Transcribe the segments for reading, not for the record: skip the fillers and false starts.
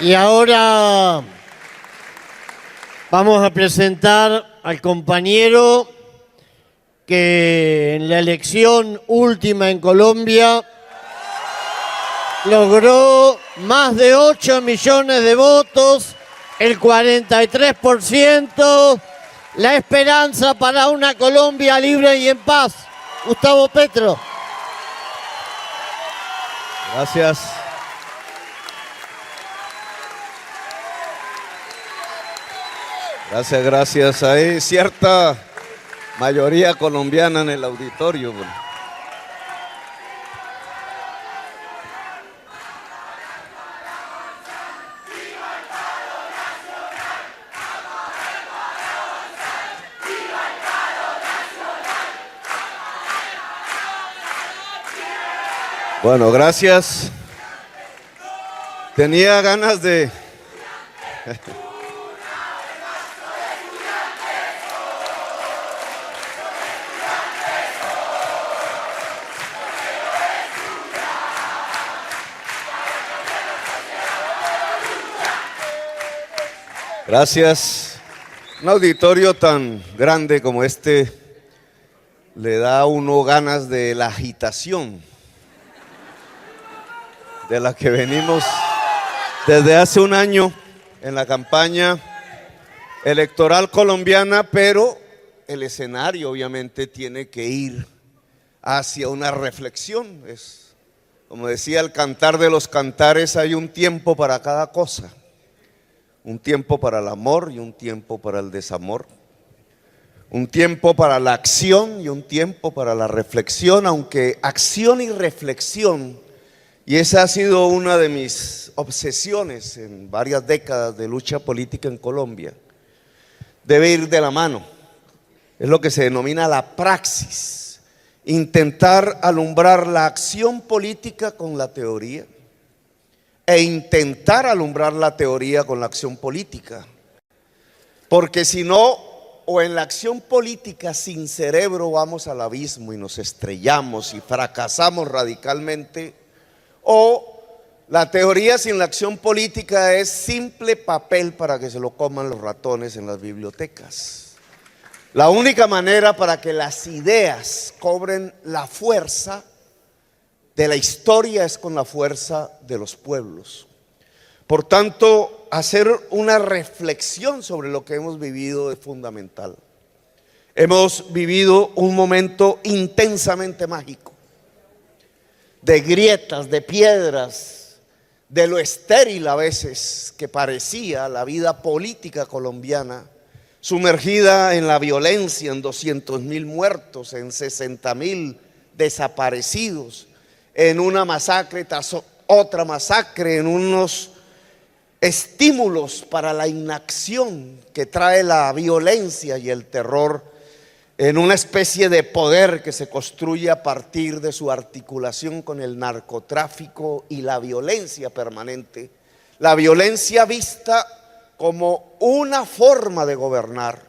Y ahora vamos a presentar al compañero que en la elección última en Colombia logró más de 8 millones de votos, el 43%, la esperanza para una Colombia libre y en paz. Gustavo Petro. Gracias. Gracias. Hay cierta mayoría colombiana en el auditorio. Bueno, gracias. Tenía ganas de... Gracias. Un auditorio tan grande como este le da a uno ganas de la agitación de la que venimos desde hace un año en la campaña electoral colombiana, pero el escenario obviamente tiene que ir hacia una reflexión. Es, como decía el Cantar de los Cantares, hay un tiempo para cada cosa. Un tiempo para el amor y un tiempo para el desamor. Un tiempo para la acción y un tiempo para la reflexión, aunque acción y reflexión, y esa ha sido una de mis obsesiones en varias décadas de lucha política en Colombia, debe ir de la mano. Es lo que se denomina la praxis, intentar alumbrar la acción política con la teoría e intentar alumbrar la teoría con la acción política, porque si no, o en la acción política sin cerebro vamos al abismo y nos estrellamos y fracasamos radicalmente, o la teoría sin la acción política es simple papel para que se lo coman los ratones en las bibliotecas. La única manera para que las ideas cobren la fuerza de la historia es con la fuerza de los pueblos. Por tanto, hacer una reflexión sobre lo que hemos vivido es fundamental. Hemos vivido un momento intensamente mágico, de grietas, de piedras, de lo estéril a veces que parecía la vida política colombiana, sumergida en la violencia, en 200.000 muertos, en 60.000 desaparecidos, en una masacre tras otra masacre, en unos estímulos para la inacción que trae la violencia y el terror, en una especie de poder que se construye a partir de su articulación con el narcotráfico y la violencia permanente. La violencia vista como una forma de gobernar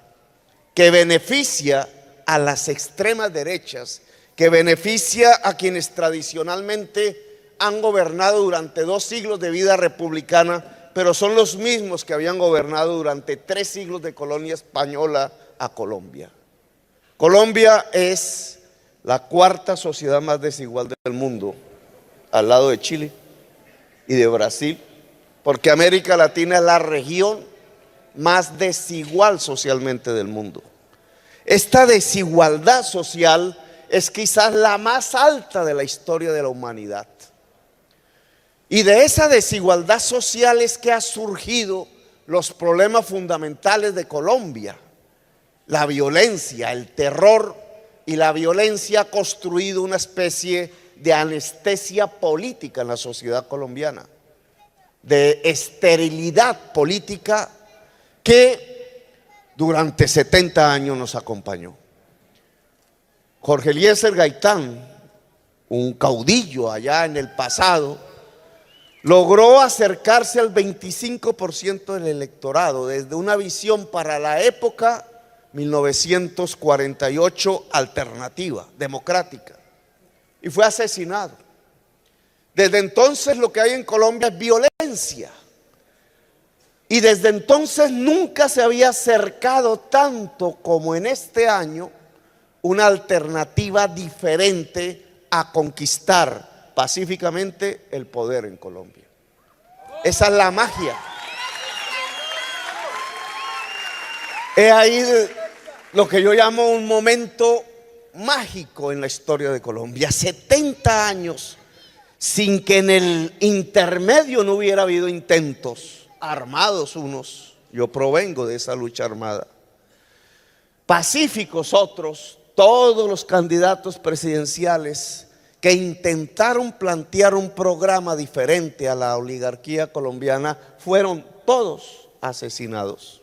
que beneficia a las extremas derechas, que beneficia a quienes tradicionalmente han gobernado durante 2 siglos de vida republicana, pero son los mismos que habían gobernado durante 3 siglos de colonia española a Colombia. Colombia es la 4ª sociedad más desigual del mundo, al lado de Chile y de Brasil, porque América Latina es la región más desigual socialmente del mundo. Esta desigualdad social es quizás la más alta de la historia de la humanidad. Y de esa desigualdad social es que han surgido los problemas fundamentales de Colombia. La violencia, el terror y la violencia ha construido una especie de anestesia política en la sociedad colombiana, de esterilidad política que durante 70 años nos acompañó. Jorge Eliezer Gaitán, un caudillo allá en el pasado, logró acercarse al 25% del electorado desde una visión para la época 1948 alternativa, democrática, y fue asesinado. Desde entonces lo que hay en Colombia es violencia. Y desde entonces nunca se había acercado tanto como en este año una alternativa diferente a conquistar pacíficamente el poder en Colombia. Esa es la magia. He ahí lo que yo llamo un momento mágico en la historia de Colombia. 70 años sin que en el intermedio no hubiera habido intentos armados unos. Yo provengo de esa lucha armada. Pacíficos otros. Todos los candidatos presidenciales que intentaron plantear un programa diferente a la oligarquía colombiana fueron todos asesinados.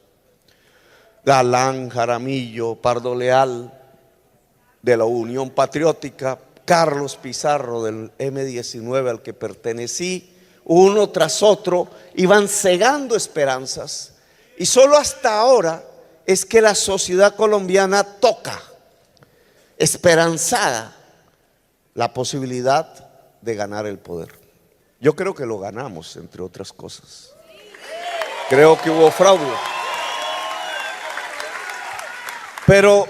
Galán, Jaramillo, Pardo Leal de la Unión Patriótica, Carlos Pizarro del M-19 al que pertenecí, uno tras otro iban cegando esperanzas, y solo hasta ahora es que la sociedad colombiana toca esperanzada la posibilidad de ganar el poder. Yo creo que lo ganamos, entre otras cosas. Creo que hubo fraude, pero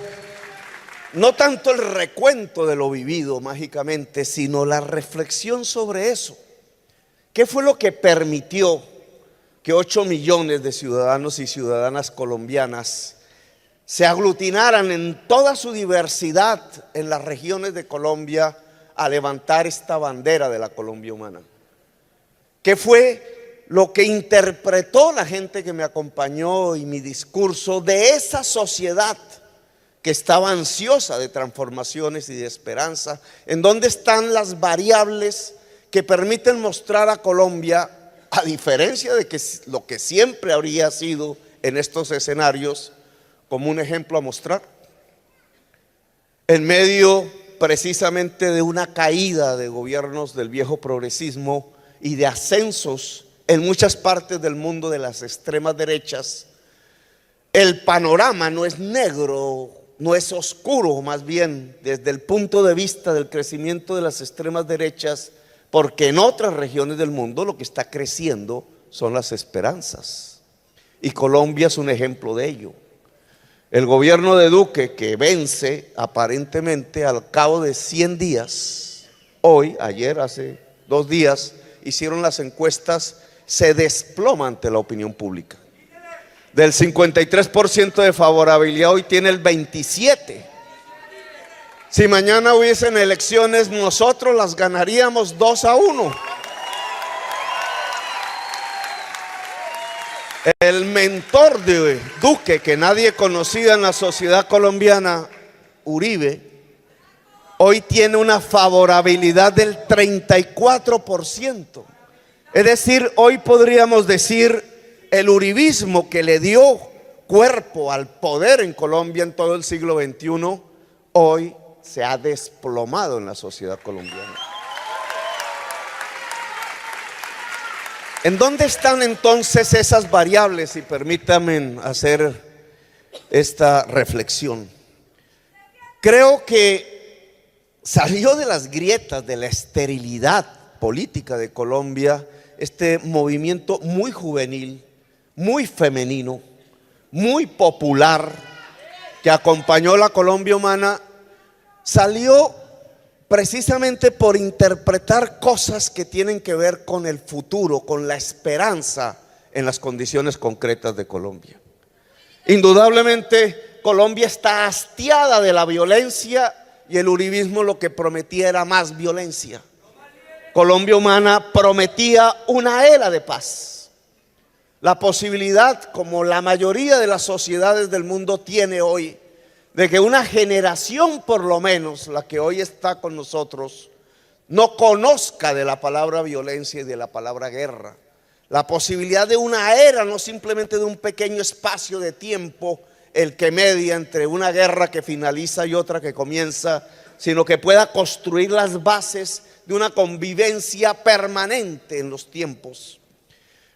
no tanto el recuento de lo vivido mágicamente, sino la reflexión sobre eso. ¿Qué fue lo que permitió que 8 millones de ciudadanos y ciudadanas colombianas se aglutinaran en toda su diversidad en las regiones de Colombia a levantar esta bandera de la Colombia humana? ¿Qué fue lo que interpretó la gente que me acompañó y mi discurso de esa sociedad que estaba ansiosa de transformaciones y de esperanza? ¿En dónde están las variables que permiten mostrar a Colombia, a diferencia de que lo que siempre habría sido en estos escenarios, como un ejemplo a mostrar? En medio precisamente de una caída de gobiernos del viejo progresismo y de ascensos en muchas partes del mundo de las extremas derechas, el panorama no es negro, no es oscuro, más bien desde el punto de vista del crecimiento de las extremas derechas, porque en otras regiones del mundo lo que está creciendo son las esperanzas, y Colombia es un ejemplo de ello. El gobierno de Duque, que vence aparentemente al cabo de 100 días, hoy, ayer, hace 2 días, hicieron las encuestas, se desploma ante la opinión pública. Del 53% de favorabilidad, hoy tiene el 27%. Si mañana hubiesen elecciones, nosotros las ganaríamos 2-1. El mentor de Duque, que nadie conocía en la sociedad colombiana, Uribe, hoy tiene una favorabilidad del 34%. Es decir, hoy podríamos decir el uribismo que le dio cuerpo al poder en Colombia en todo el siglo XXI, hoy se ha desplomado en la sociedad colombiana. ¿En dónde están entonces esas variables? Y permítanme hacer esta reflexión. Creo que salió de las grietas de la esterilidad política de Colombia este movimiento muy juvenil, muy femenino, muy popular, que acompañó la Colombia humana. Salió precisamente por interpretar cosas que tienen que ver con el futuro, con la esperanza en las condiciones concretas de Colombia. Indudablemente Colombia está hastiada de la violencia, y el uribismo lo que prometía era más violencia. Colombia humana prometía una era de paz, la posibilidad, como la mayoría de las sociedades del mundo tiene hoy, de que una generación, por lo menos la que hoy está con nosotros, no conozca de la palabra violencia y de la palabra guerra. La posibilidad de una era, no simplemente de un pequeño espacio de tiempo, el que media entre una guerra que finaliza y otra que comienza, sino que pueda construir las bases de una convivencia permanente en los tiempos.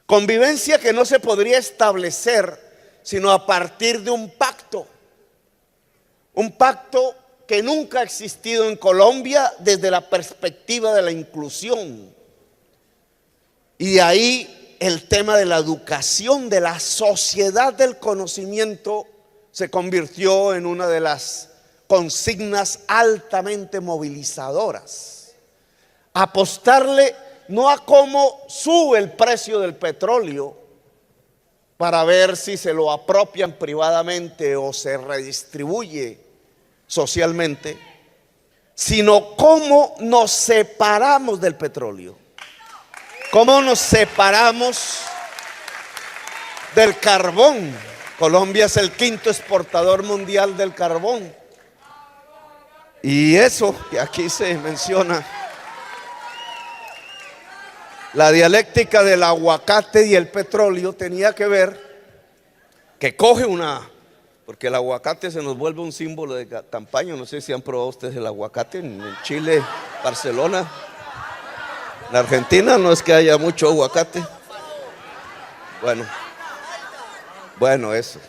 Convivencia que no se podría establecer sino a partir de un pacto que nunca ha existido en Colombia desde la perspectiva de la inclusión. Y de ahí el tema de la educación, de la sociedad del conocimiento, se convirtió en una de las consignas altamente movilizadoras. Apostarle no a cómo sube el precio del petróleo para ver si se lo apropian privadamente o se redistribuye socialmente, sino cómo nos separamos del petróleo, cómo nos separamos del carbón. Colombia es el quinto exportador mundial del carbón. Y eso que aquí se menciona, la dialéctica del aguacate y el petróleo, tenía que ver que coge porque el aguacate se nos vuelve un símbolo de campaña. No sé si han probado ustedes el aguacate en Chile, Barcelona. En Argentina no es que haya mucho aguacate. Bueno, eso.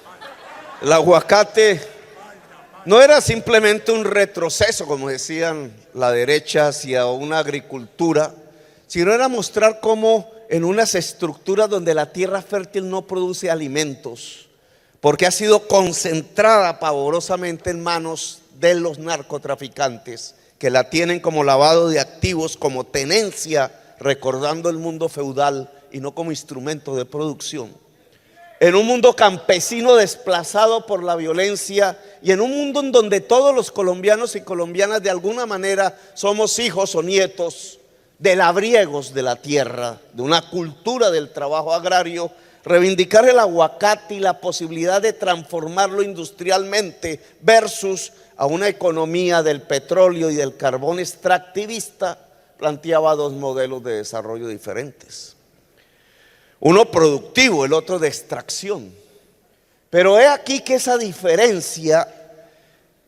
El aguacate no era simplemente un retroceso, como decían la derecha, hacia una agricultura, sino era mostrar cómo en unas estructuras donde la tierra fértil no produce alimentos, porque ha sido concentrada pavorosamente en manos de los narcotraficantes, que la tienen como lavado de activos, como tenencia, recordando el mundo feudal y no como instrumento de producción. En un mundo campesino desplazado por la violencia, y en un mundo en donde todos los colombianos y colombianas de alguna manera somos hijos o nietos de labriegos de la tierra, de una cultura del trabajo agrario, reivindicar el aguacate y la posibilidad de transformarlo industrialmente versus a una economía del petróleo y del carbón extractivista, planteaba dos modelos de desarrollo diferentes. Uno productivo, el otro de extracción. Pero he aquí que esa diferencia,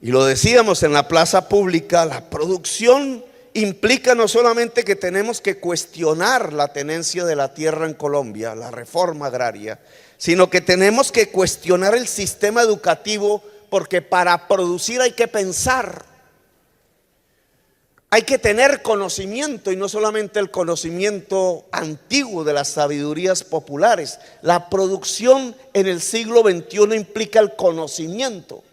y lo decíamos en la plaza pública, la producción implica no solamente que tenemos que cuestionar la tenencia de la tierra en Colombia, la reforma agraria, sino que tenemos que cuestionar el sistema educativo, porque para producir hay que pensar, hay que tener conocimiento, y no solamente el conocimiento antiguo de las sabidurías populares. La producción en el siglo XXI implica el conocimiento.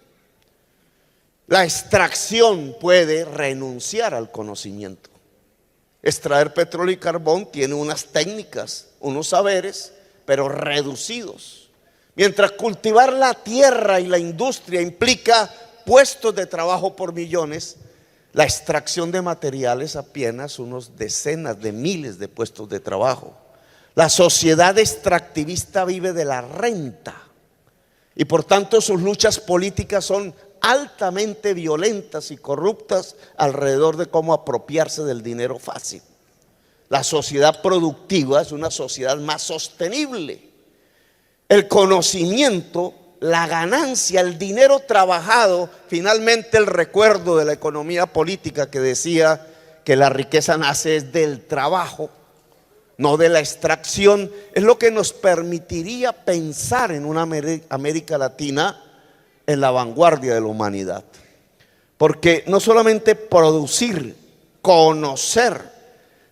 La extracción puede renunciar al conocimiento. Extraer petróleo y carbón tiene unas técnicas, unos saberes, pero reducidos. Mientras cultivar la tierra y la industria implica puestos de trabajo por millones, la extracción de materiales apenas unos decenas de miles de puestos de trabajo. La sociedad extractivista vive de la renta, y por tanto sus luchas políticas son altamente violentas y corruptas alrededor de cómo apropiarse del dinero fácil. La sociedad productiva es una sociedad más sostenible. El conocimiento, la ganancia, el dinero trabajado, finalmente el recuerdo de la economía política que decía que la riqueza nace del trabajo, no de la extracción, es lo que nos permitiría pensar en una América Latina en la vanguardia de la humanidad. Porque no solamente producir, conocer,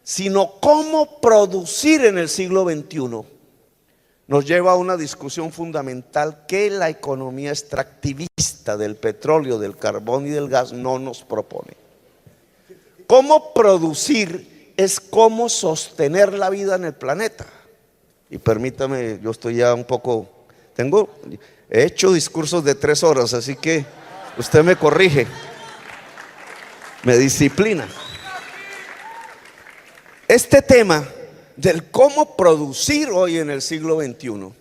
sino cómo producir en el siglo XXI nos lleva a una discusión fundamental que la economía extractivista del petróleo, del carbón y del gas no nos propone. Cómo producir es cómo sostener la vida en el planeta. Y permítame, yo estoy ya un poco, he hecho discursos de 3 horas, así que usted me corrige, me disciplina. Este tema del cómo producir hoy en el siglo XXI,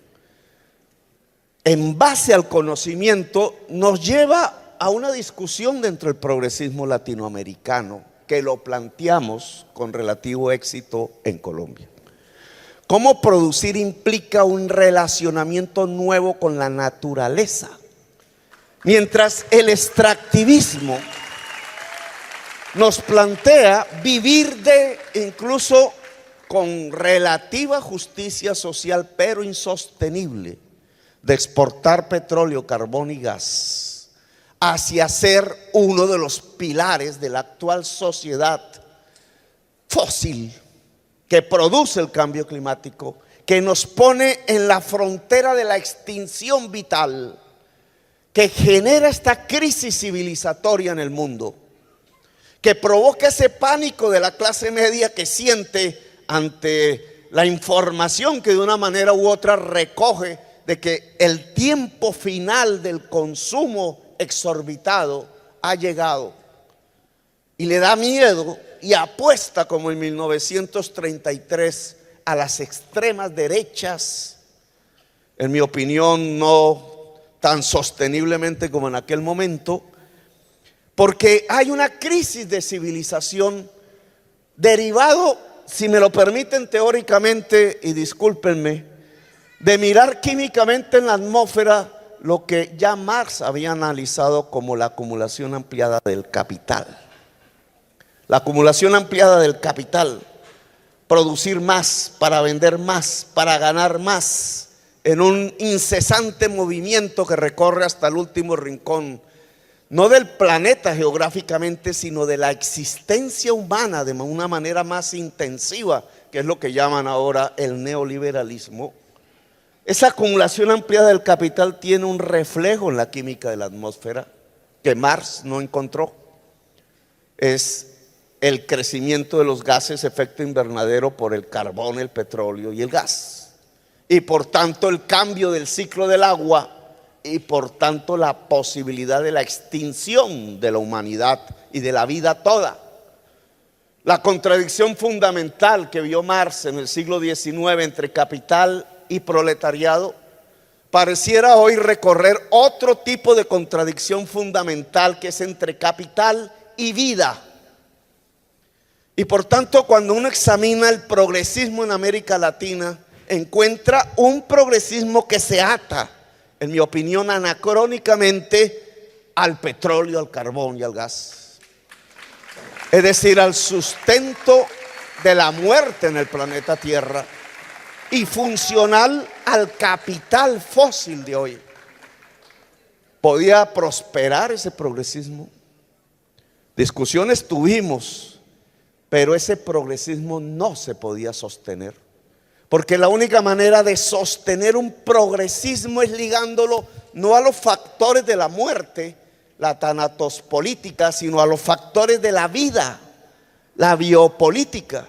en base al conocimiento, nos lleva a una discusión dentro del progresismo latinoamericano, que lo planteamos con relativo éxito en Colombia. Cómo producir implica un relacionamiento nuevo con la naturaleza, mientras el extractivismo nos plantea vivir incluso con relativa justicia social, pero insostenible, de exportar petróleo, carbón y gas, hacia ser uno de los pilares de la actual sociedad fósil que produce el cambio climático, que nos pone en la frontera de la extinción vital, que genera esta crisis civilizatoria en el mundo, que provoca ese pánico de la clase media que siente ante la información que de una manera u otra recoge de que el tiempo final del consumo exorbitado ha llegado, y le da miedo y apuesta como en 1933 a las extremas derechas, en mi opinión no tan sosteniblemente como en aquel momento, porque hay una crisis de civilización derivado, si me lo permiten teóricamente, y discúlpenme, de mirar químicamente en la atmósfera lo que ya Marx había analizado como la acumulación ampliada del capital. La acumulación ampliada del capital, producir más, para vender más, para ganar más, en un incesante movimiento que recorre hasta el último rincón, no del planeta geográficamente, sino de la existencia humana de una manera más intensiva, que es lo que llaman ahora el neoliberalismo. Esa acumulación ampliada del capital tiene un reflejo en la química de la atmósfera que Marx no encontró. Es el crecimiento de los gases efecto invernadero por el carbón, el petróleo y el gas, y por tanto el cambio del ciclo del agua, y por tanto la posibilidad de la extinción de la humanidad y de la vida toda. La contradicción fundamental que vio Marx en el siglo XIX entre capital y proletariado pareciera hoy recorrer otro tipo de contradicción fundamental, que es entre capital y vida. Y por tanto, cuando uno examina el progresismo en América Latina, encuentra un progresismo que se ata, en mi opinión, anacrónicamente al petróleo, al carbón y al gas. Es decir, al sustento de la muerte en el planeta Tierra, y funcional al capital fósil de hoy. ¿Podía prosperar ese progresismo? Discusiones tuvimos, pero ese progresismo no se podía sostener, porque la única manera de sostener un progresismo es ligándolo no a los factores de la muerte, la tanatospolítica, sino a los factores de la vida, la biopolítica.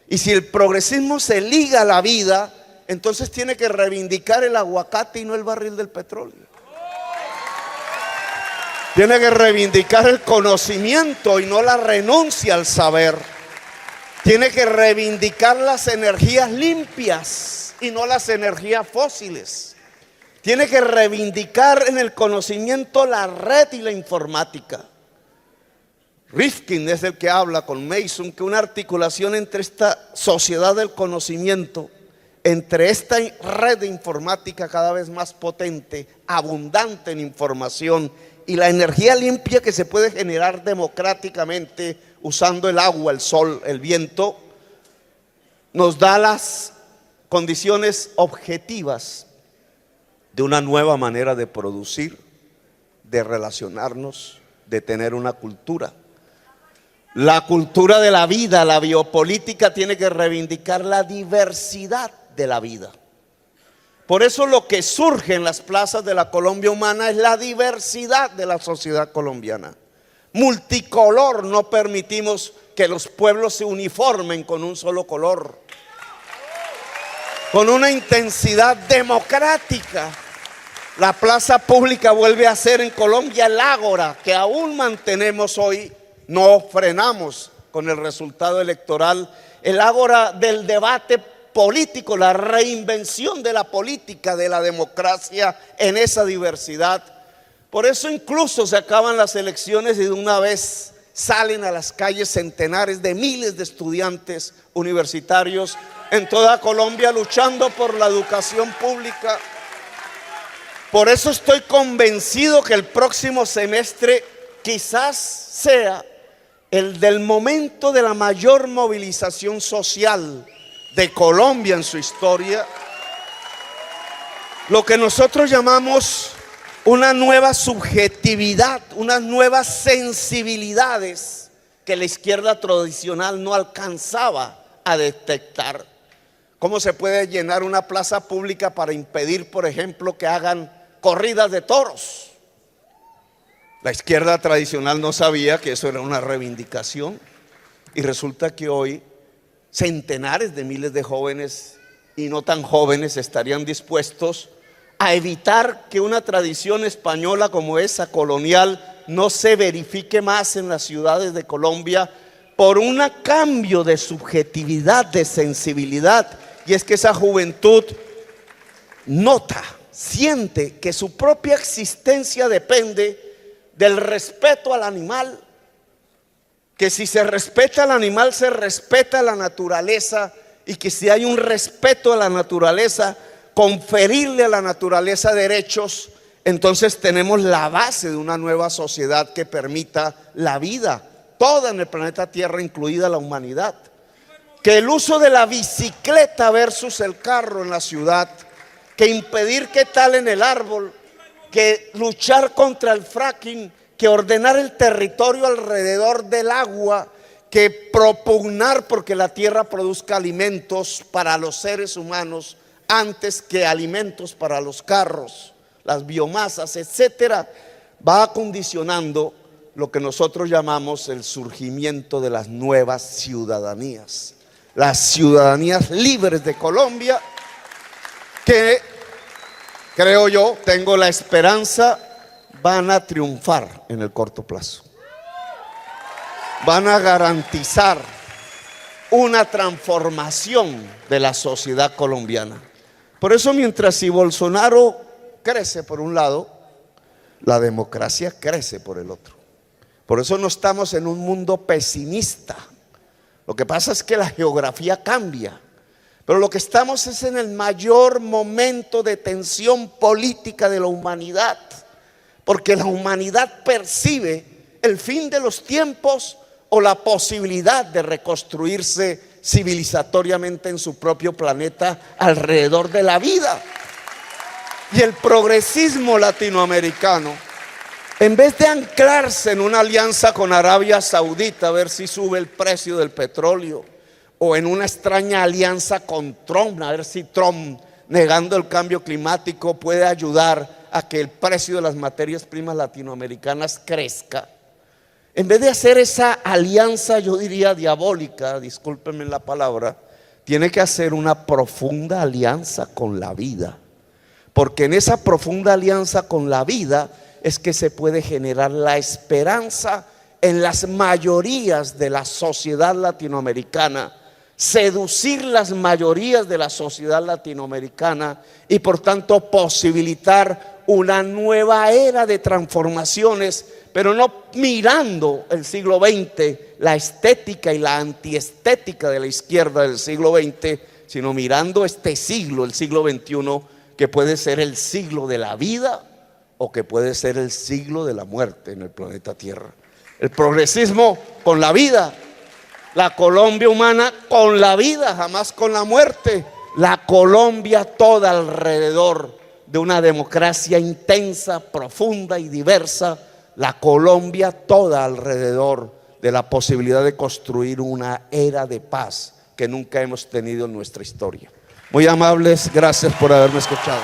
Y si el progresismo se liga a la vida, entonces tiene que reivindicar el aguacate y no el barril del petróleo. Tiene que reivindicar el conocimiento y no la renuncia al saber. Tiene que reivindicar las energías limpias y no las energías fósiles. Tiene que reivindicar en el conocimiento la red y la informática. Rifkin es el que habla con Mason que una articulación entre esta sociedad del conocimiento, entre esta red de informática cada vez más potente, abundante en información, y la energía limpia que se puede generar democráticamente usando el agua, el sol, el viento, nos da las condiciones objetivas de una nueva manera de producir, de relacionarnos, de tener una cultura. La cultura de la vida, la biopolítica, tiene que reivindicar la diversidad de la vida. Por eso lo que surge en las plazas de la Colombia humana es la diversidad de la sociedad colombiana. Multicolor, no permitimos que los pueblos se uniformen con un solo color. Con una intensidad democrática. La plaza pública vuelve a ser en Colombia el ágora que aún mantenemos hoy. No frenamos con el resultado electoral, el ágora del debate político, la reinvención de la política, de la democracia en esa diversidad. Por eso incluso se acaban las elecciones y de una vez salen a las calles centenares de miles de estudiantes universitarios en toda Colombia luchando por la educación pública. Por eso estoy convencido que el próximo semestre quizás sea el del momento de la mayor movilización social de Colombia en su historia, lo que nosotros llamamos una nueva subjetividad, unas nuevas sensibilidades que la izquierda tradicional no alcanzaba a detectar, ¿Cómo se puede llenar una plaza pública para impedir, por ejemplo, que hagan corridas de toros? La izquierda tradicional no sabía que eso era una reivindicación, y resulta que hoy centenares de miles de jóvenes y no tan jóvenes estarían dispuestos a evitar que una tradición española como esa, colonial, no se verifique más en las ciudades de Colombia por un cambio de subjetividad, de sensibilidad. Y es que esa juventud nota, siente que su propia existencia depende del respeto al animal, que si se respeta al animal se respeta la naturaleza, y que si hay un respeto a la naturaleza, conferirle a la naturaleza derechos, entonces tenemos la base de una nueva sociedad que permita la vida toda en el planeta Tierra, incluida la humanidad. Que el uso de la bicicleta versus el carro en la ciudad, que impedir que talen el árbol, que luchar contra el fracking, que ordenar el territorio alrededor del agua, que propugnar porque la tierra produzca alimentos para los seres humanos antes que alimentos para los carros, las biomasas, etcétera, va acondicionando lo que nosotros llamamos el surgimiento de las nuevas ciudadanías, las ciudadanías libres de Colombia, que creo yo, tengo la esperanza, van a triunfar en el corto plazo. Van a garantizar una transformación de la sociedad colombiana. Por eso, mientras si Bolsonaro crece por un lado, la democracia crece por el otro. Por eso no estamos en un mundo pesimista. Lo que pasa es que la geografía cambia, pero lo que estamos es en el mayor momento de tensión política de la humanidad, porque la humanidad percibe el fin de los tiempos o la posibilidad de reconstruirse civilizatoriamente en su propio planeta alrededor de la vida. Y el progresismo latinoamericano, en vez de anclarse en una alianza con Arabia Saudita a ver si sube el precio del petróleo, o en una extraña alianza con Trump a ver si Trump, negando el cambio climático, puede ayudar a que el precio de las materias primas latinoamericanas crezca, en vez de hacer esa alianza, yo diría diabólica, discúlpenme la palabra, tiene que hacer una profunda alianza con la vida, porque en esa profunda alianza con la vida es que se puede generar la esperanza en las mayorías de la sociedad latinoamericana, seducir las mayorías de la sociedad latinoamericana y por tanto posibilitar una nueva era de transformaciones, pero no mirando el siglo XX, la estética y la antiestética de la izquierda del siglo XX, sino mirando este siglo, el siglo XXI, que puede ser el siglo de la vida o que puede ser el siglo de la muerte en el planeta Tierra. El progresismo con la vida, la Colombia humana con la vida, jamás con la muerte, la Colombia toda alrededor de una democracia intensa, profunda y diversa, la Colombia toda alrededor de la posibilidad de construir una era de paz que nunca hemos tenido en nuestra historia. Muy amables, gracias por haberme escuchado.